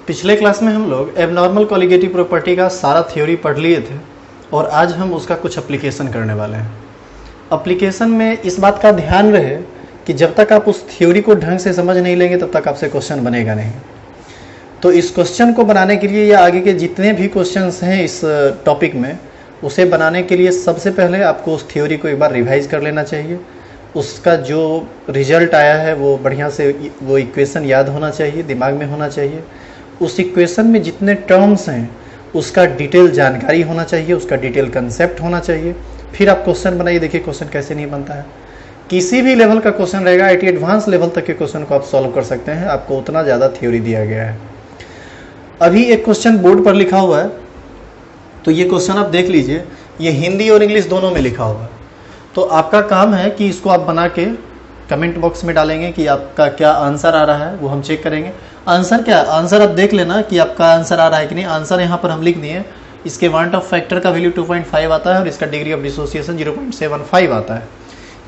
पिछले क्लास में हम लोग एबनॉर्मल कोलिगेटिव प्रॉपर्टी का सारा थ्योरी पढ़ लिए थे और आज हम उसका कुछ एप्लीकेशन करने वाले हैं। एप्लीकेशन में इस बात का ध्यान रहे कि जब तक आप उस थ्योरी को ढंग से समझ नहीं लेंगे तब तक आपसे क्वेश्चन बनेगा नहीं। तो इस क्वेश्चन को बनाने के लिए या आगे के जितने भी क्वेश्चंस हैं इस टॉपिक में, उसे बनाने के लिए सबसे पहले आपको उस थ्योरी को एक बार रिवाइज कर लेना चाहिए। उसका जो रिजल्ट आया है वो बढ़िया से वो इक्वेशन याद होना चाहिए, दिमाग में होना चाहिए। उस इक्वेशन में जितने टर्म्स हैं उसका डिटेल जानकारी होना चाहिए, उसका डिटेल कंसेप्ट होना चाहिए। फिर आप क्वेश्चन बनाइए। देखिए क्वेश्चन कैसे नहीं बनता है। किसी भी लेवल का क्वेश्चन रहेगा, IT एडवांस लेवल तक के क्वेश्चन को आप सॉल्व कर सकते हैं। आपको उतना ज़्यादा थ्योरी दिया गया है। अभी एक क्वेश्चन बोर्ड पर लिखा हुआ है, तो ये क्वेश्चन आप देख लीजिए। ये हिंदी और इंग्लिश दोनों में लिखा हुआ है। तो आपका काम है कि इसको आप बना के कमेंट बॉक्स में डालेंगे कि आपका क्या आंसर आ रहा है, वो हम चेक करेंगे। आंसर क्या, आंसर आप देख लेना कि आपका आंसर आ रहा है कि नहीं। आंसर यहाँ पर हम लिख दिए। इसके वांट ऑफ फैक्टर का वैल्यू 2.5 आता है और इसका डिग्री ऑफ डिसोसिएशन 0.75 आता है।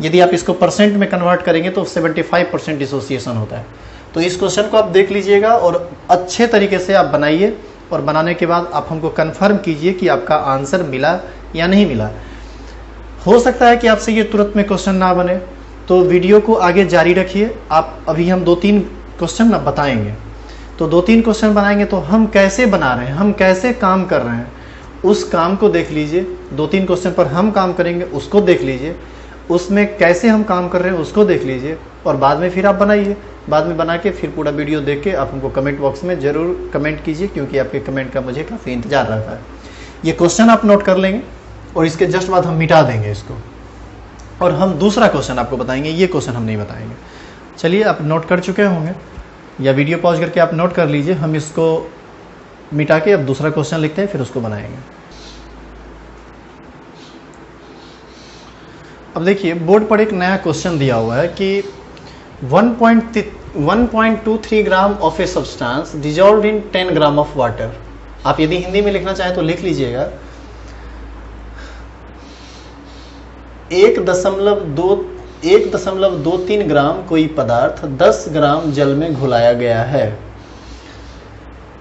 यदि आप इसको परसेंट में कन्वर्ट करेंगे तो 75% डिसोसिएशन होता है। तो इस क्वेश्चन को आप देख लीजिएगा और अच्छे तरीके से आप बनाइए और बनाने के बाद आप हमको कन्फर्म कीजिए कि आपका आंसर मिला या नहीं मिला। हो सकता है कि आपसे ये तुरंत में क्वेश्चन ना बने, तो वीडियो को आगे जारी रखिए। आप अभी हम 2-3 क्वेश्चन ना बताएंगे, तो 2-3 क्वेश्चन बनाएंगे तो हम कैसे बना रहे हैं, हम कैसे काम कर रहे हैं, उस काम को देख लीजिए। 2-3 क्वेश्चन पर हम काम करेंगे, उसको देख लीजिए। उसमें कैसे हम काम कर रहे हैं उसको देख लीजिए और बाद में फिर आप बनाइए। बाद में बना के फिर पूरा वीडियो देख के आप हमको कमेंट बॉक्स में ज़रूर कमेंट कीजिए, क्योंकि आपके कमेंट का मुझे काफ़ी इंतजार रहता है। ये क्वेश्चन आप नोट कर लेंगे और इसके जस्ट बाद हम मिटा देंगे इसको और हम दूसरा क्वेश्चन आपको बताएंगे। ये क्वेश्चन हम नहीं बताएंगे। चलिए, आप नोट कर चुके होंगे या वीडियो पॉज करके आप नोट कर लीजिए। हम इसको मिटा के अब दूसरा क्वेश्चन लिखते हैं, फिर उसको बनाएंगे। अब देखिए बोर्ड पर एक नया क्वेश्चन दिया हुआ है कि 1.23 gram of a substance dissolved in 10 gram of water. आप यदि हिंदी में लिखना चाहें तो लिख लीजिएगा। 1.23 ग्राम कोई पदार्थ 10 ग्राम जल में घुलाया गया है।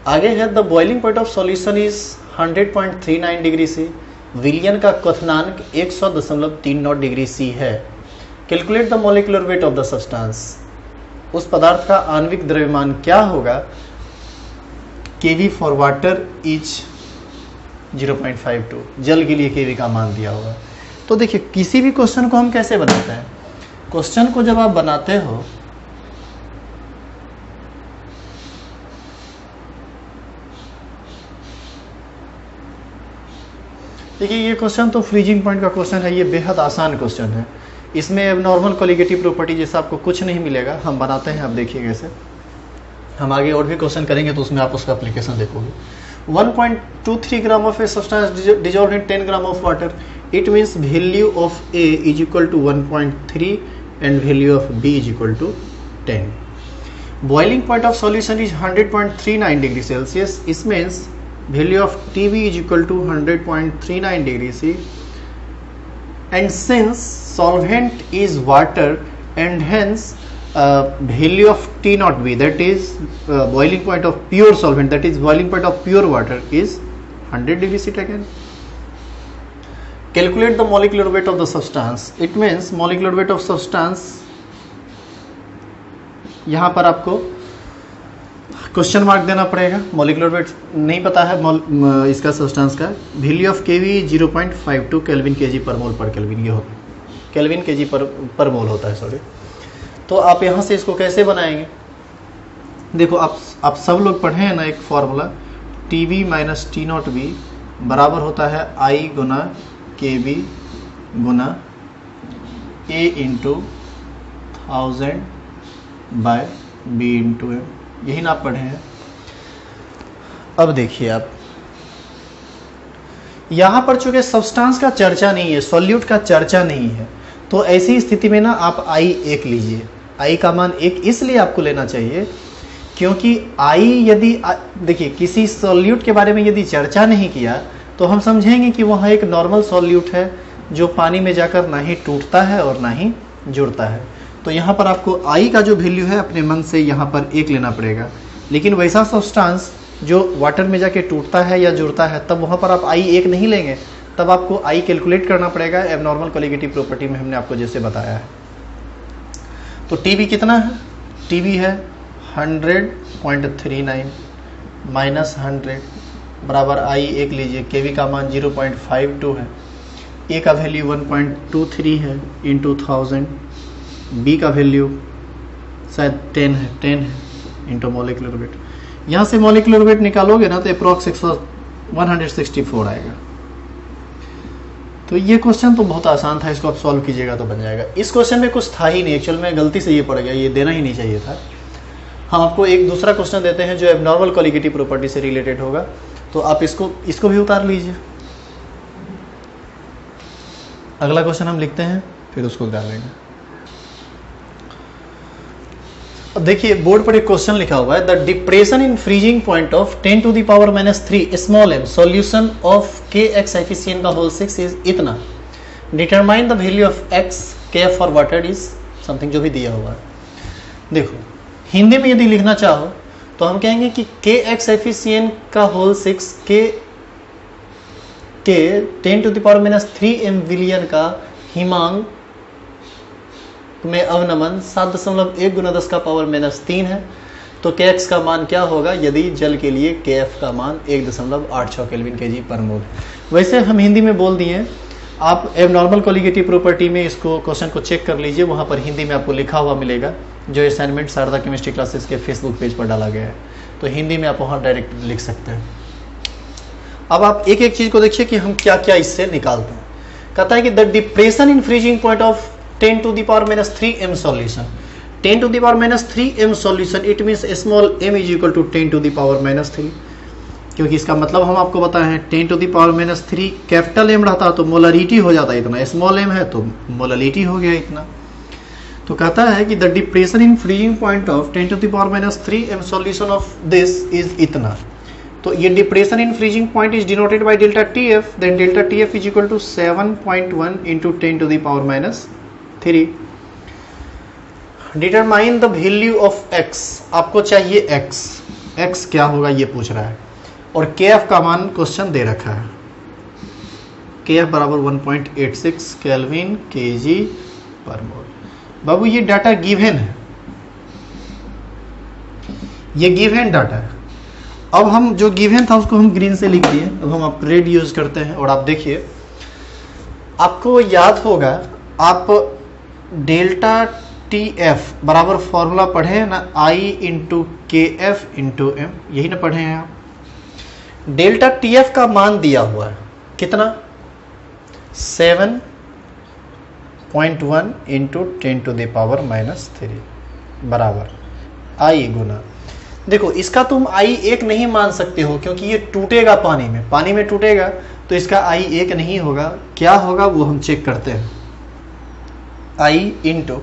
आगे है the boiling point of solution is 100.39 degree C. विलियन का क्वथनांक 100.30 डिग्री सी है। Calculate the molecular weight of the substance. उस पदार्थ का आणविक द्रव्यमान क्या होगा। KV for water is 0.52। जल के लिए केवी का मान दिया होगा। तो देखिए किसी भी क्वेश्चन को हम कैसे बनाते हैं। क्वेश्चन को जब आप बनाते हो देखिए, ये क्वेश्चन तो फ्रीजिंग पॉइंट का क्वेश्चन है। ये बेहद आसान क्वेश्चन है। इसमें एबनॉर्मल कोलिगेटिव प्रॉपर्टी जैसा आपको कुछ नहीं मिलेगा। हम बनाते हैं, आप देखिए कैसे। हम आगे और भी क्वेश्चन करेंगे तो उसमें आप उसका एप्लीकेशन देखोगे। 1.23 gram of a substance dissolved in 10 gram of water. It means value of A is equal to 1.3 and value of B is equal to 10। Boiling point of solution is 100.39 degree Celsius. इस means value of TB is equal to 100.39 degree C, and since solvent is water and hence value of T naught B, that is boiling point of pure solvent, that is boiling point of pure water, is 100 degree C taken. Calculate the molecular weight of the substance. It means molecular weight of substance, यहाँ पर आपको question mark देना पड़ेगा। Molecular weight नहीं पता है इसका substance का। Value of KV 0.52 kelvin KG per mole पर केल्विन। ये होता है केल्विन केजी पर मोल होता है, सॉरी। तो आप यहाँ से इसको कैसे बनाएंगे। देखो आप सब लोग पढ़े हैं ना एक formula, TB minus T naught B बराबर होता है I गुना KB गुना A into 1000 by B into M। यही ना आप पढ़े हैं। अब देखिए आप यहां पर चूंकि सब्सटेंस का चर्चा नहीं है, सॉल्यूट का चर्चा नहीं है, तो ऐसी स्थिति में ना आप I 1 लीजिए। I का मान 1 इसलिए आपको लेना चाहिए क्योंकि I यदि देखिए किसी सॉल्यूट के बारे में यदि चर्चा नहीं किया तो हम समझेंगे कि वह एक नॉर्मल सॉल्यूट है जो पानी में जाकर ना ही टूटता है और ना ही जुड़ता है। तो यहाँ पर आपको I का जो वैल्यू है अपने मन से यहाँ पर 1 लेना पड़ेगा। लेकिन वैसा सब्सटेंस जो वाटर में जाके टूटता है या जुड़ता है, तब वहाँ पर आप आई 1 नहीं लेंगे, तब आपको आई कैलकुलेट करना पड़ेगा एबनॉर्मल कोलिगेटिव प्रॉपर्टी में हमने आपको जैसे बताया है। तो टीबी कितना है? टीबी है 100.39 माइनस 100 बराबर आई 1 लीजिए, केवी का मान 0.52 है, ए का वैल्यू 1.23 है इंटू 1000, बी का वैल्यू शायद 10 है इंटू मोलिकुलर वेट। यहाँ से मोलिकुलर वेट निकालोगे ना तो अप्रॉक्स 164 आएगा। तो ये क्वेश्चन तो बहुत आसान था, इसको आप सॉल्व कीजिएगा तो बन जाएगा। इस क्वेश्चन में कुछ था ही नहीं, एक्चुअल में गलती से ये पड़ गया, ये देना ही नहीं चाहिए था। हम आपको एक दूसरा क्वेश्चन देते हैं जो एबनॉर्मल कोलिगेटिव प्रॉपर्टी से रिलेटेड होगा, तो आप इसको भी उतार लीजिए। अगला क्वेश्चन हम लिखते हैं, फिर उसको डालेंगे। अब देखिए बोर्ड पर एक क्वेश्चन लिखा हुआ है, the depression in freezing point of 10 to the power -3 small m solution of kx efficient का होल 6 इज इतना, determine the value of x kf for water is something, जो भी दिया हुआ है। देखो हिंदी में यदि लिखना चाहो तो हम कहेंगे कि kx एफिशिएंट का होल 6 के 10 to the power -3 m विलियन का हिमांक में अवनमन 7.1 × 10 का पावर -3 है। तो kx का मान क्या होगा यदि जल के लिए kf का मान 1.86 केल्विन kg पर मोल। वैसे हम हिंदी में बोल दिए, आप एबनॉर्मल कोलिगेटिव प्रॉपर्टी में इसको क्वेश्चन को चेक कर लीजिए, वहाँ पर हिंदी में आपको लिखा हुआ मिलेगा, जो असाइनमेंट शारदा केमिस्ट्री क्लासेस के फेसबुक पेज पर डाला गया है, तो हिंदी में आप वहाँ डायरेक्ट लिख सकते हैं। अब आप एक एक चीज़ को देखिए कि हम क्या क्या इससे निकालते हैं। कहता है कि the depression in freezing point of 10 to the power -3 m solution, 10 to the power -3 m solution, it means small m is equal to 10 to the power -3, क्योंकि इसका मतलब हम आपको बताए हैं 10 to the power -3 capital m रहता तो molarity हो जाता इतना, स्मॉल m है तो मोलरिटी हो गया इतना। तो कहता है कि the depression in freezing point of 10 to the power -3 m solution of this is इतना। तो ये depression in freezing point is denoted by delta TF, then delta TF is equal to 7.1 into 10 to the power -3। Determine the value of x, आपको चाहिए x क्या होगा ये पूछ रहा है, और kf का मान क्वेश्चन दे रखा है, kf बराबर 1.86 केल्विन kg पर मोल। बाबू ये डाटा गिवन है, ये गिवन डाटा है। अब हम जो गिवन था उसको हम ग्रीन से लिख दिए, अब हम आप रेड यूज करते हैं। और आप देखिए आपको याद होगा, आप डेल्टा TF बराबर फॉर्मूला पढ़े ना, I into KF into M, यही ना पढ़े हैं आप। डेल्टा TF का मान दिया हुआ है कितना, 7.1 इंटू 10 to the power -3 बराबर I गुना, देखो इसका तुम I 1 नहीं मान सकते हो क्योंकि ये टूटेगा पानी में टूटेगा, तो इसका I 1 नहीं होगा। क्या होगा वो हम चेक करते हैं, I इंटू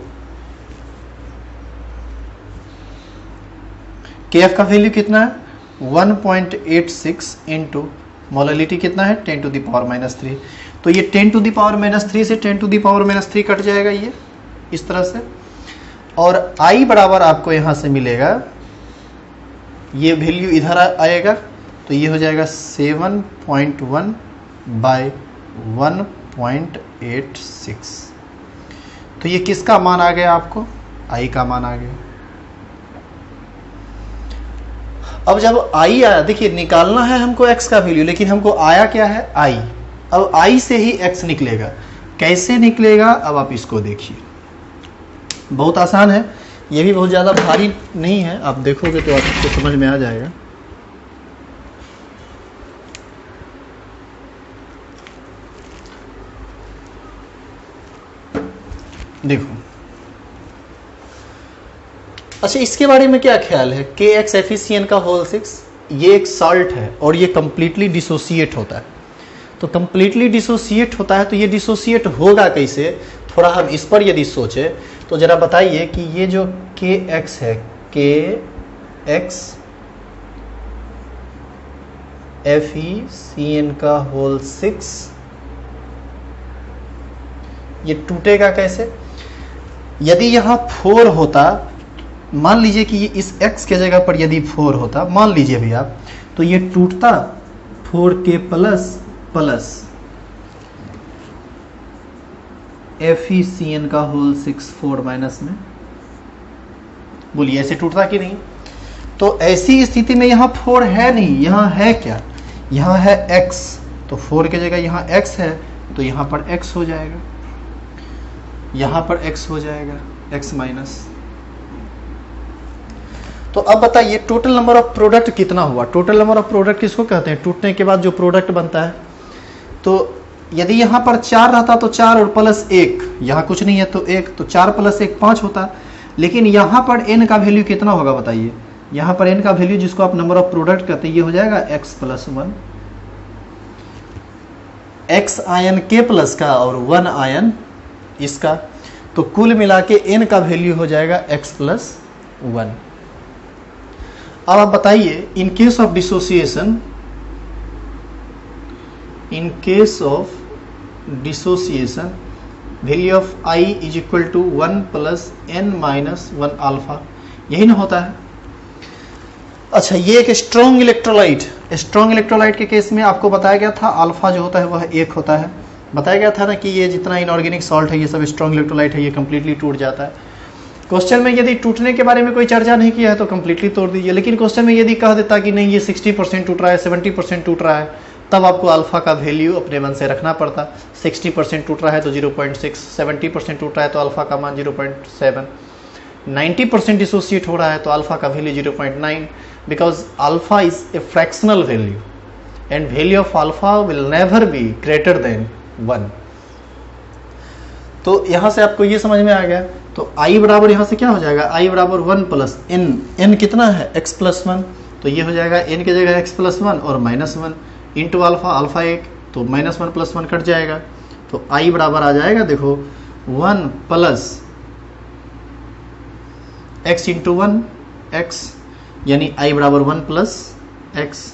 KF का वैल्यू कितना है 1.86 इंटू मोलरिटी कितना है 10 to the power -3। तो ये 10 to the power -3 से 10 to the power -3 कट जाएगा ये इस तरह से, और I बराबर आपको यहाँ से मिलेगा, ये वैल्यू इधर आएगा तो ये हो जाएगा 7.1 बाय 1.86। तो ये किसका मान आ गया आपको, I का मान आ गया। अब जब I आया, देखिए निकालना है हमको x का वैल्यू, लेकिन हमको आया क्या है I। अब I से ही x निकलेगा, कैसे निकलेगा अब आप इसको देखिए, बहुत आसान है, ये भी बहुत ज़्यादा भारी नहीं है, आप देखोगे तो आपको समझ में आ जाएगा। देखो अच्छा, इसके बारे में क्या ख्याल है, kx एफिशिएंट का होल 6, ये एक साल्ट है और ये कंप्लीटली डिसोसिएट होता है। तो कंप्लीटली डिसोसिएट होता है तो ये डिसोसिएट होगा कैसे, थोड़ा हम इस पर यदि सोचे तो जरा बताइए कि ये जो kx है, kx एफिशिएंट का होल 6, ये टूटेगा कैसे। यदि यहाँ 4 होता, मान लीजिए कि इस x के जगह पर यदि 4 होता, मान लीजिए भी आप, तो ये टूटता 4K प्लस प्लस FeCN का होल 6 4 माइनस में। बोलिए ऐसे टूटता कि नहीं? तो ऐसी स्थिति में यहाँ 4 है नहीं, यहाँ है क्या? यहाँ है x, तो 4 की जगह यहाँ x है, तो यहाँ पर x हो जाएगा, यहाँ पर x हो जाएगा, x माइनस। तो अब बताइए टोटल नंबर ऑफ प्रोडक्ट कितना हुआ? टोटल नंबर ऑफ प्रोडक्ट किसको कहते हैं? टूटने के बाद जो प्रोडक्ट बनता है। तो यदि यहाँ पर 4 रहता तो 4 और प्लस 1, यहाँ कुछ नहीं है तो 1, तो 4 प्लस 1 5 होता। लेकिन यहाँ पर n का वैल्यू कितना होगा बताइए? यहाँ पर n का वैल्यू जिसको आप नंबर ऑफ प्रोडक्ट कहते हैं ये हो जाएगा x plus 1, x ion k plus का और 1 आयन इसका, तो कुल मिला के n का वैल्यू हो जाएगा x प्लस 1। अब आप बताइए in case of dissociation, in case of dissociation value of I is equal to 1 plus n minus 1 alpha, यही ना होता है। अच्छा ये एक स्ट्रॉन्ग इलेक्ट्रोलाइट, स्ट्रॉन्ग इलेक्ट्रोलाइट के केस में आपको बताया गया था अल्फा जो होता है वह 1 होता है। बताया गया था ना कि ये जितना इनऑर्गेनिक सॉल्ट है ये सब स्ट्रॉन्ग इलेक्ट्रोलाइट है, ये कंप्लीटली टूट जाता है। क्वेश्चन में यदि टूटने के बारे में कोई चर्चा नहीं किया है तो कंप्लीटली तोड़ दीजिए, लेकिन क्वेश्चन में यदि कह देता कि नहीं ये 60% टूट रहा है, 70% टूट रहा है, तब आपको अल्फा का वैल्यू अपने मन से रखना पड़ता। 60% टूट रहा है तो 0.6, 70% टूट रहा है तो अल्फा का मान 0.7, 90% डिसोसिएट हो रहा है तो अल्फा का value 0.9, because alpha is a fractional value and value of alpha will never be greater than 1। तो यहां से आपको ये समझ में आ गया। तो I बराबर यहाँ से क्या हो जाएगा? I बराबर 1 प्लस n, n कितना है? x प्लस 1, तो ये हो जाएगा n की जगह x प्लस 1 और माइनस 1 इंटू अल्फा, अल्फा 1, तो माइनस 1 प्लस 1 कट जाएगा, तो I बराबर आ जाएगा देखो 1 प्लस x इंटू 1 x, यानी I बराबर 1 प्लस x।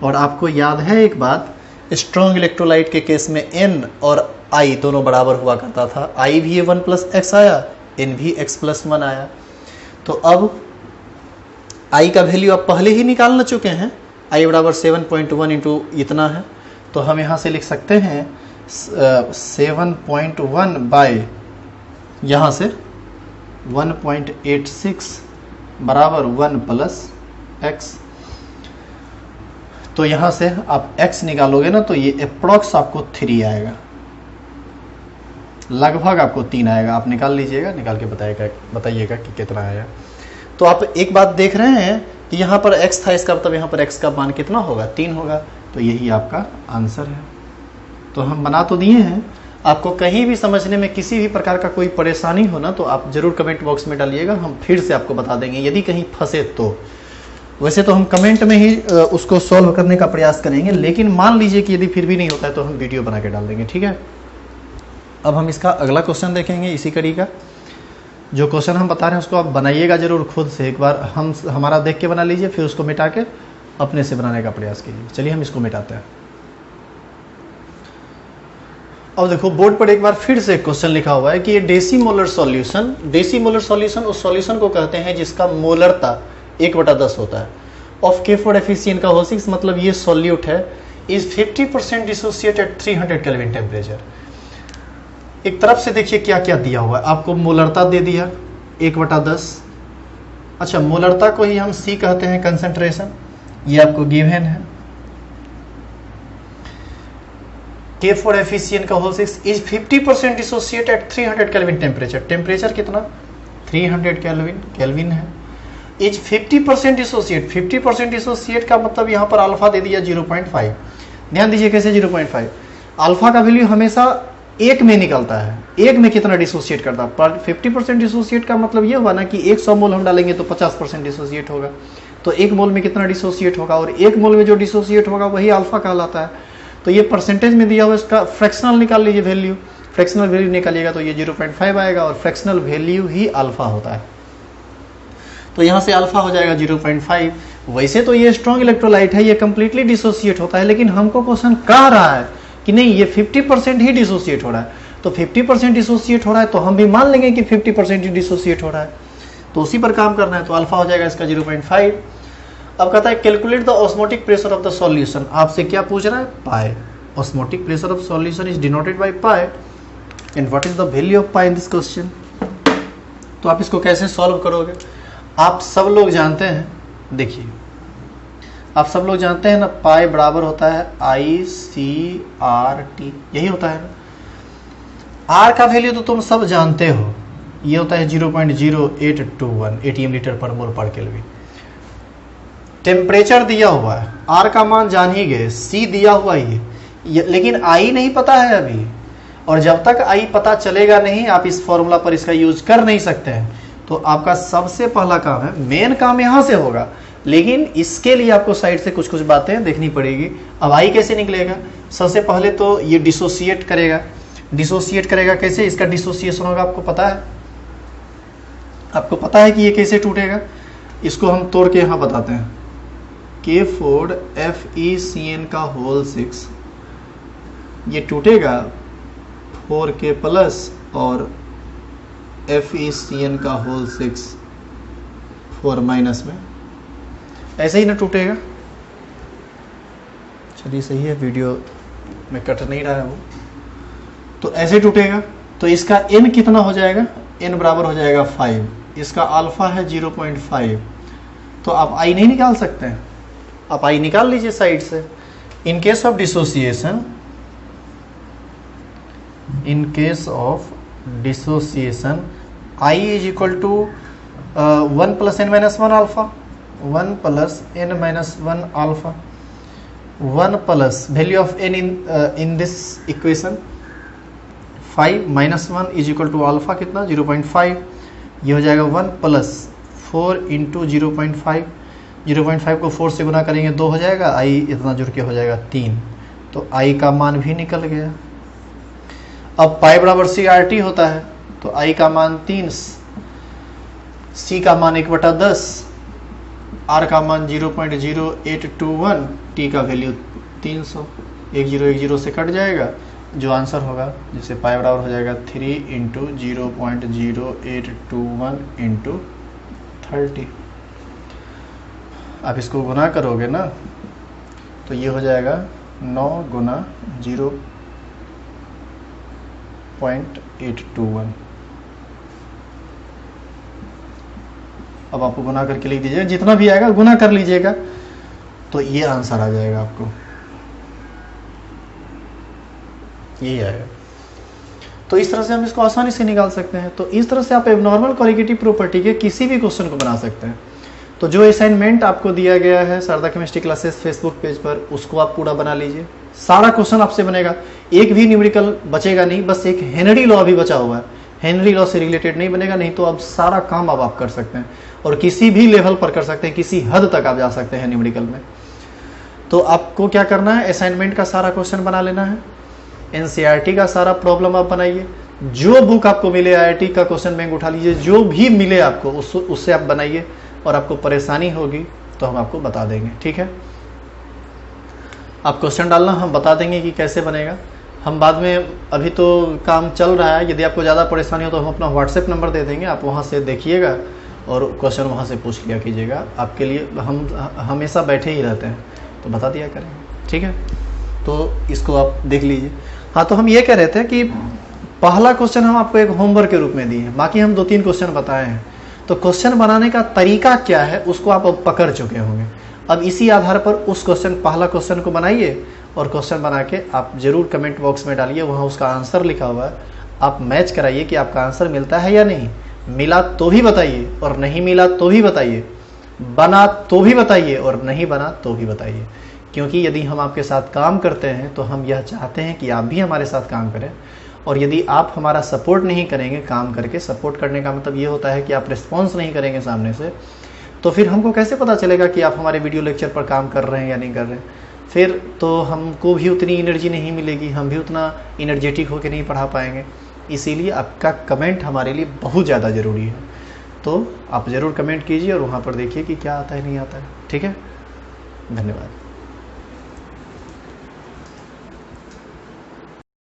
और आपको याद है एक बात, स्ट्रॉन्ग इलेक्ट्रोलाइट के केस में n और I दोनों बराबर हुआ करता था। I भी 1 प्लस x आया, n भी x प्लस 1 आया। तो अब I का वैल्यू आप पहले ही निकाल चुके हैं, I बराबर 7.1 इंटू इतना है, तो हम यहाँ से लिख सकते हैं 7.1 बाय यहाँ से 1.86 बराबर 1 प्लस x। तो यहाँ से आप x निकालोगे ना तो ये अप्रॉक्स आपको 3 आएगा, लगभग आपको 3 आएगा। आप निकाल लीजिएगा, निकाल के बताइएगा कि कितना आया। तो आप एक बात देख रहे हैं कि यहाँ पर x था, इसका मतलब यहाँ पर x का मान कितना होगा? 3 होगा, तो यही आपका आंसर है। तो हम बना तो दिए हैं। आपको कहीं भी समझने में किसी भी प्रकार का कोई परेशानी हो ना तो आप जरूर कमेंट बॉक्स में डालिएगा, हम फिर से आपको बता देंगे यदि कहीं फंसे तो। वैसे तो हम कमेंट में ही उसको सॉल्व करने का प्रयास करेंगे, लेकिन मान लीजिए कि यदि फिर भी नहीं होता है तो हम वीडियो बना के डाल देंगे, ठीक है। अब हम इसका अगला क्वेश्चन देखेंगे इसी कड़ी का। जो क्वेश्चन हम बता रहे हैं उसको आप बनाइएगा जरूर खुद से, एक बार हमारा देख के बना लीजिए, फिर उसको मिटा के अपने से बनाने का प्रयास कीजिए। चलिए हम इसको मिटाते हैं। अब देखो बोर्ड पर एक बार फिर से क्वेश्चन लिखा हुआ है कि ये डेसीमोलर सॉल्यूशन, डेसीमोलर सॉल्यूशन उस सॉल्यूशन को कहते हैं जिसका मोलरता 1/10 होता है ऑफ K4 FeCN का होल 6, मतलब ये सॉल्यूट है, is 50% dissociate at 300 kelvin temperature. एक तरफ से देखिए क्या क्या दिया हुआ है, आपको मोलरता दे दिया 1/10। अच्छा मोलरता को ही हम C कहते हैं, कंसंट्रेशन, ये आपको गिवन है। K4 FeCN का whole 6 is 50% dissociate at 300 kelvin temperature. Temperature कितना? 300 केल्विन, केल्विन है। इज 50% डिसोसिएट, 50% डिसोसिएट का मतलब यहाँ पर अल्फा दे दिया 0.5। ध्यान दीजिए कैसे 0.5, अल्फा का वैल्यू हमेशा 1 में निकलता है, 1 में कितना डिसोसिएट करता है, पर 50% डिसोसिएट का मतलब ये हुआ ना कि 100 मोल हम डालेंगे तो 50% डिसोसिएट होगा, तो 1 मोल में कितना डिसोसिएट होगा, और 1 मोल में जो डिसोसिएट होगा वही अल्फा कहलाता है। तो ये परसेंटेज में दिया हुआ, इसका फ्रैक्शनल निकाल लीजिए वैल्यू, फ्रैक्शनल वैल्यू निकालिएगा तो ये 0.5 आएगा, और फ्रैक्शनल वैल्यू ही अल्फा होता है, तो यहाँ से अल्फा हो जाएगा 0.5। वैसे तो ये स्ट्रॉन्ग इलेक्ट्रोलाइट है, ये कंप्लीटली डिसोसिएट होता है, लेकिन हमको क्वेश्चन कह रहा है कि नहीं ये 50% ही डिसोसिएट हो रहा है, तो 50% डिसोसिएट हो रहा है तो हम भी मान लेंगे कि 50% ही डिसोसिएट हो रहा है, तो उसी पर काम करना है। तो अल्फा हो जाएगा इसका 0.5। अब कहता है calculate the osmotic pressure of the solution. आपसे क्या पूछ रहा है? Pi. Osmotic pressure of solution is denoted by pi and what is the value of pi in this question. तो आप इसको कैसे सॉल्व करोगे? आप सब लोग जानते हैं, देखिए आप सब लोग जानते हैं ना, पाई बराबर होता है ICRT, यही होता है ना। आर का वैल्यू तो तुम सब जानते हो, ये होता है 0.0821 ATM लीटर पर मोल पर केल्विन। टेम्परेचर दिया हुआ है, आर का मान जान ही गए, सी दिया हुआ ही है, लेकिन आई नहीं पता है अभी। और जब तक आई पता चलेगा नहीं, आप इस फॉर्मूला पर इसका यूज कर नहीं सकते हैं। तो आपका सबसे पहला काम है, मेन काम यहां से होगा, लेकिन इसके लिए आपको साइड से कुछ कुछ बातें देखनी पड़ेगी। अब आई कैसे निकलेगा? सबसे पहले तो ये डिसोसिएट करेगा। डिसोसिएट करेगा कैसे? इसका डिसोसिएशन होगा, आपको पता है, आपको पता है कि ये कैसे टूटेगा। इसको हम तोड़ के यहाँ बताते हैं। K4FeCN का होल 6 ये टूटेगा 4K प्लस और FeCN का होल 6 4 माइनस में, ऐसे ही ना टूटेगा। चलिए सही है, वीडियो में कट नहीं रहा है वो, तो ऐसे टूटेगा। तो इसका n कितना हो जाएगा? n बराबर हो जाएगा 5, इसका अल्फा है 0.5। तो आप आई नहीं निकाल सकते हैं, आप आई निकाल लीजिए साइड से। In case of dissociation, in case of dissociation I is equal to 1 + n-1 alpha, 1 + n-1 alpha, 1 plus value of n in this equation 5 - 1 is equal to alpha कितना? 0.5। ये हो जाएगा 1 + 4 × 0.5। 0.5 को 4 से गुना करेंगे 2 हो जाएगा, आई इतना जुड़ के हो जाएगा 3। तो आई का मान भी निकल गया। अब पाई बराबर CRT होता है, तो आई का मान 3, सी का मान 1/10, आर का मान 0.0821, टी का वैल्यू 300। 1010 से कट जाएगा, जो आंसर होगा जिससे पाई बराबर हो जाएगा 3 × 0.0821 × 30। आप इसको गुना करोगे ना, तो ये हो जाएगा 9 × 0.821। अब आपको गुना करके लिख दीजिएगा, जितना भी आएगा गुना कर लीजिएगा, तो ये आंसर आ जाएगा आपको, यही आएगा। तो इस तरह से हम इसको आसानी से निकाल सकते हैं। तो इस तरह से आप एबनॉर्मल कोलिगेटिव प्रॉपर्टी के किसी भी क्वेश्चन को बना सकते हैं। तो जो असाइनमेंट आपको दिया गया है Sharda chemistry classes Facebook page पर, उसको आप पूरा बना लीजिए। सारा क्वेश्चन आपसे बनेगा, एक भी न्यूमेरिकल बचेगा नहीं, बस एक हेनरी लॉ भी बचा हुआ है। हेनरी लॉ से रिलेटेड नहीं बनेगा, नहीं तो अब सारा काम अब आप कर सकते हैं और किसी भी लेवल पर कर सकते हैं, किसी हद तक आप जा सकते हैं न्यूमेरिकल में। तो आपको क्या करना है, असाइनमेंट का सारा क्वेश्चन बना लेना है, एनसीईआरटी का सारा प्रॉब्लम आप बनाइए, जो बुक आपको मिले आईआईटी का क्वेश्चन बैंक उठा लीजिए, जो भी मिले आपको उससे आप बनाइए, और आपको परेशानी होगी तो हम आपको बता देंगे, ठीक है। आप क्वेश्चन डालना, हम बता देंगे कि कैसे बनेगा। हम बाद में, अभी तो काम चल रहा है, यदि आपको ज़्यादा परेशानी हो तो हम अपना व्हाट्सएप नंबर दे देंगे, आप वहाँ से देखिएगा और क्वेश्चन वहाँ से पूछ लिया कीजिएगा। आपके लिए हम हमेशा बैठे ही रहते हैं, तो बता दिया करेंगे, ठीक है। तो इसको आप देख लीजिए। हाँ, तो हम ये कह रहे थे कि पहला क्वेश्चन हम आपको एक होमवर्क के रूप में दिए हैं, बाकी हम 2-3 क्वेश्चन बताए हैं। तो क्वेश्चन बनाने का तरीका क्या है उसको आप अब पकड़ चुके होंगे। अब इसी आधार पर उस क्वेश्चन, पहला क्वेश्चन को बनाइए और क्वेश्चन बना के आप जरूर कमेंट बॉक्स में डालिए, वहाँ उसका आंसर लिखा हुआ है, आप मैच कराइए कि आपका आंसर मिलता है या नहीं। मिला तो भी बताइए और नहीं मिला तो भी बताइए, बना तो भी बताइए और नहीं बना तो भी बताइए। क्योंकि यदि हम आपके साथ काम करते हैं तो हम यह चाहते हैं कि आप भी हमारे साथ काम करें, और यदि आप हमारा सपोर्ट नहीं करेंगे, काम करके सपोर्ट करने का मतलब ये होता है कि आप रिस्पॉन्स नहीं करेंगे सामने से, तो फिर हमको कैसे पता चलेगा कि आप हमारे वीडियो लेक्चर पर काम कर रहे हैं या नहीं कर रहे हैं। फिर तो हमको भी उतनी एनर्जी नहीं मिलेगी, हम भी उतना एनर्जेटिक होकर नहीं पढ़ा पाएंगे। इसीलिए आपका कमेंट हमारे लिए बहुत ज़्यादा ज़रूरी है। तो आप ज़रूर कमेंट कीजिए और वहाँ पर देखिए कि क्या आता है नहीं आता है, ठीक है। धन्यवाद।